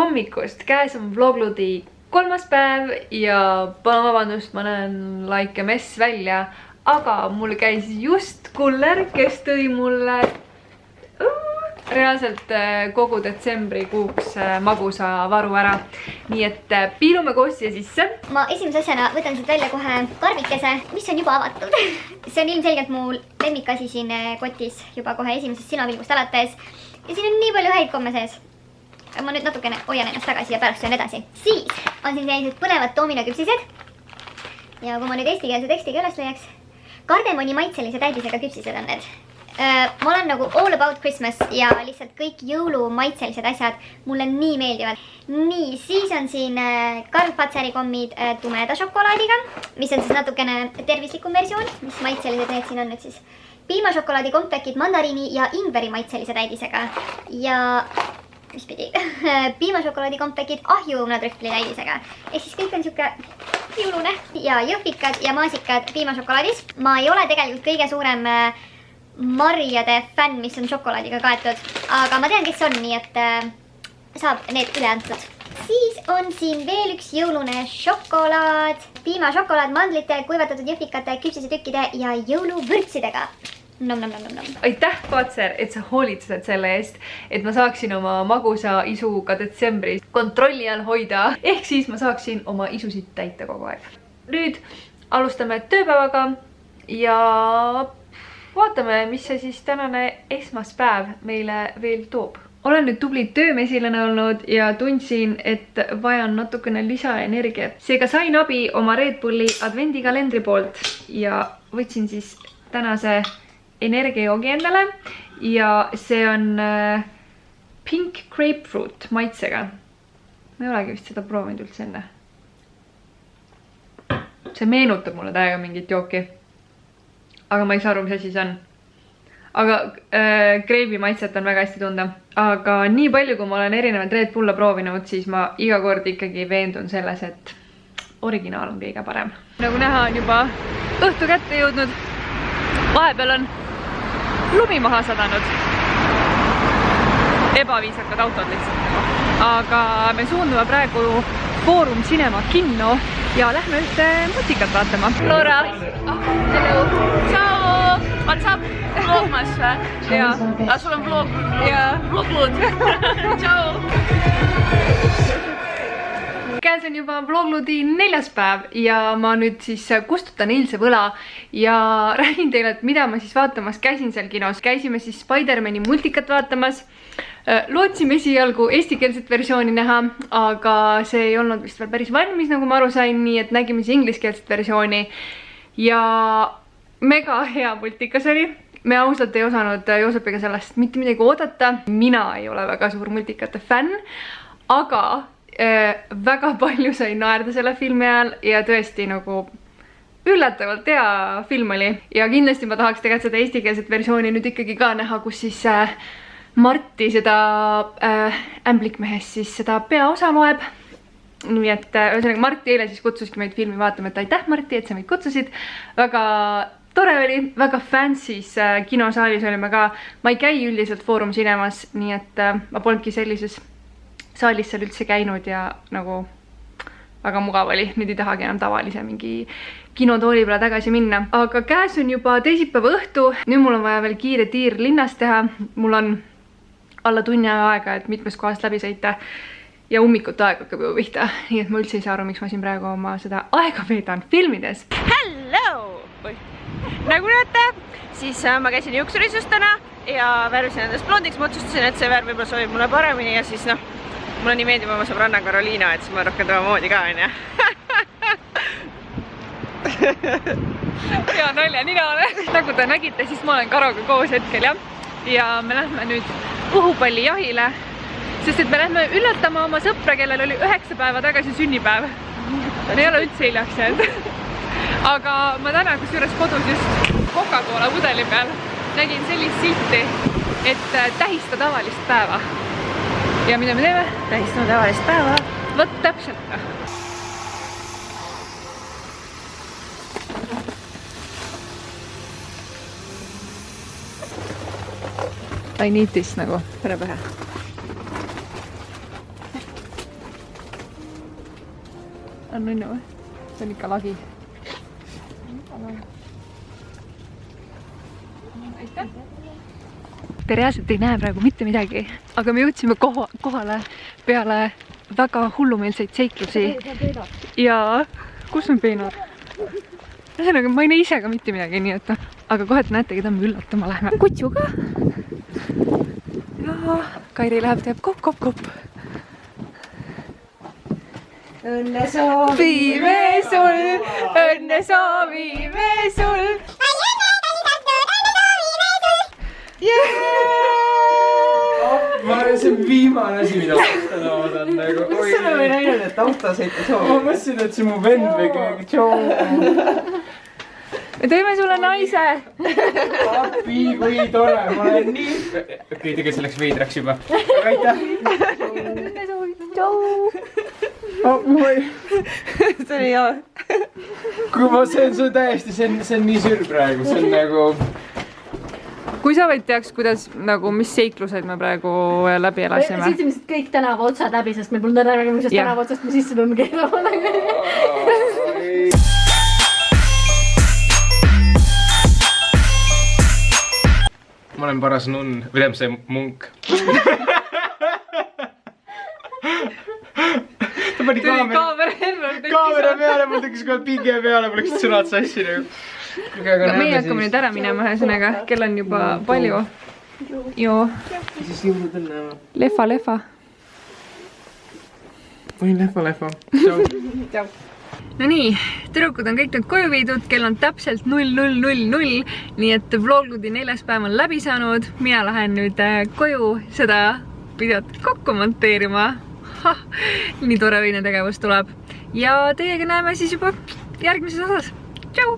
hommikust, käes on Vlogludi 3. päev ja palun vabandust, ma näen like ja mess välja, aga mul käis just kuller, kes tõi mulle reaalselt kogu detsembrikuuks magusa varu ära. Nii et piilume koos siia sisse. Ma esimese asjana võtan siit välja kohe karvikese, mis on juba avatud. See on ilmselgelt mu lemmikasi siin kotis juba kohe esimesest silmapilgust alates. Ja siin on nii palju häid komme sees. Ma nüüd natukene hoian ennast tagasi ja pärast söön edasi. Siis on siin sellised põnevad toominaküpsised. Ja kui ma nüüd eestikeelse tekstiga üles leiaks. Kardemoni maitselise täidisega küpsised on need. Ma olen nagu all about Christmas ja lihtsalt kõik jõulumaitselised asjad mulle nii meeldivad. Nii, siis on siin Karl Fazeri kommid tumeda šokolaadiga, mis on siis natukene tervislikum versioon, mis maitselised need siin on nüüd siis. Piimašokolaadi kompekid mandariini ja ingveri maitselise täidisega ja mis pidi? Piimašokolaadi kompekid ahjuõunatrühvli täidisega. Ehk siis kõik on siuke jõulune ja jõhvikad ja maasikad piimašokolaadis. Ma ei ole tegelikult kõige suurem marjade fänn, mis on šokolaadiga kaetud, aga ma tean, kes on, nii et saab need üle antud. Siis on siin veel üks jõulune šokolaad, piimašokolaad mandlite, kuivatatud jõhvikate, küpsisetükkide ja jõuluvürtsidega. Nom. Aitäh, Fatser, et sa hoolitsed selle eest, et ma saaksin oma magusa isu ka detsembris kontrolli all hoida, ehk siis ma saaksin oma isusid täita kogu aeg. Nüüd alustame tööpäevaga ja vaatame, mis see siis tänane esmaspäev meile veel toob. Olen nüüd tubli töömesilane olnud ja tundsin, et vajan natukene lisaenergiat. Seega sain abi oma Red Bulli advendikalendri poolt ja võtsin siis tänase energiajoogi endale ja see on pink grapefruit maitsega. Ma ei olegi vist seda proovinud üldse enne. See meenutab mulle täiega mingit jooki. Aga ma ei saa aru, mis asi see on. Aga greibi maitset on väga hästi tunda. Aga nii palju, kui ma olen erinevaid Red Bulle proovinud, siis ma iga kord ikkagi veendun selles, et originaal on kõige parem. Nagu näha, on juba õhtu kätte jõudnud. Vahepeal on lumi maha sadanud. Ebaviisakad autod lihtsalt. Aga me suundume praegu Foorum Cinema kinno ja lähme ühte mutikat vaatama. Laura! Hello! Ciao! What's up? Vlogmas või? Jaa. Sul on vlog? Jaa. Vloglud! Ciao! Käes on juba Vlogludi 4. päev ja ma nüüd siis kustutan eilse võla ja räägin teile, et mida ma siis vaatamas käisin seal kinos. Käisime siis Spider-Mani multikat vaatamas. Lootsime esialgu eestikeelset versiooni näha, aga see ei olnud vist veel päris valmis, nagu ma aru sain, nii et nägime siis ingliskeelset versiooni ja mega hea multikas oli. Me ausalt ei osanud Joosepiga sellest mitte midagi oodata. Mina ei ole väga suur multikate fänn, aga väga palju sai naerda selle filmi ajal ja tõesti nagu üllatavalt hea film oli. Ja kindlasti ma tahaks tegelikult seda eestikeelset versiooni nüüd ikkagi ka näha, kus siis Marti seda ämblikmehest siis seda peaosa loeb. Nii et ühesõnaga Marti eile siis kutsuski meid filmi vaatama, et aitäh Marti, et sa meid kutsusid. Väga tore oli, väga fancy's kinosaalis olime ka. Ma ei käi üldiselt Foorum Cinemas, nii et ma polnudki sellises saalis seal üldse käinud ja nagu väga mugav oli. Nüüd ei tahagi enam tavalise mingi kinotooli peale tagasi minna. Aga käes on juba teisipäeva õhtu. Nüüd mul on vaja veel kiire tiir linnas teha. Mul on alla tunni aega, et mitmes kohast läbi sõita ja ummikut aeg hakkab juba pihta. Nii et ma üldse ei saa aru, miks ma siin praegu oma seda aega veedan filmides. Hello! Nagu näete, siis ma käisin juuksurisust täna ja värvisin endast blondiks. Ma otsustasin, et see värv võib-olla sobib mulle paremini ja siis mulle nii meeldib oma sõbranna Karoliina, et siis ma rohkem tema moodi ka on ja. Hea nalja ninale. Nagu te nägite, siis ma olen Karoga koos hetkel ja me lähme nüüd puhupallijahile, sest et me lähme üllatama oma sõpra, kellel oli 9 päeva tagasi sünnipäev. Me ei ole üldse hiljaks jäänud. Aga ma täna kusjuures kodus just Coca-Cola pudeli peal nägin sellist silti, et tähista tavalist päeva. Ja mida me teeme? Tähistame tavalist päeva. Võt täpselt. I need this nagu. Pane pähe. on õnne või? See on ikka lagi. Aitäh! Te reaalselt ei näe praegu mitte midagi, aga me jõudsime kohale peale väga hullumeelseid seiklusi. Ja kus on peenar? Ühesõnaga, ma ei näe ise ka mitte midagi, nii et aga kohe te näete, keda me üllatama läheme. Kutsuga. Ja Kairi läheb, teeb kopp. Õnne soovime sul, õnne soovime sul. Ma arvan, see on viimane asi, mida vastada oodan nagu. Mis sa ei näinud, et autosõitu soovib? Ma mõtlesin, et see on mu vend või keegi. Tšau. Me tõime sulle naise. Appi, kui tore. Ma olen nii... Okei, tegelikult see läks veidraks juba. Aitäh. See oli hea. Kui ma see on täiesti, see on nii sür praegu. See on nagu... Kui sa võid teaks, kuidas, nagu, mis seiklused me praegu läbi elasime? Sõitsime kõik tänava otsad läbi, sest meil polnud räägime, kuidas tänava otsast me sisse peame keerama. Ma olen paras nunn, või tähendab see munk. Ta pani kaamera peale, mul tekkis kohe pinge peale, mul läksid sõnad sassi nagu. Meie hakkame nüüd ära minema, ühesõnaga, kell on juba palju. Joo. Siis jõuludel näeme. Lefa. Või lefa. Tšau. No nii, tüdrukud on kõik nüüd koju viidud, kell on täpselt 00:00, nii et vlogludi 4. päev on läbi saanud. Mina lähen nüüd koju seda videot kokku monteerima. Nii tore õine tegevus tuleb. Ja teiega näeme siis juba järgmises osas. Tšau!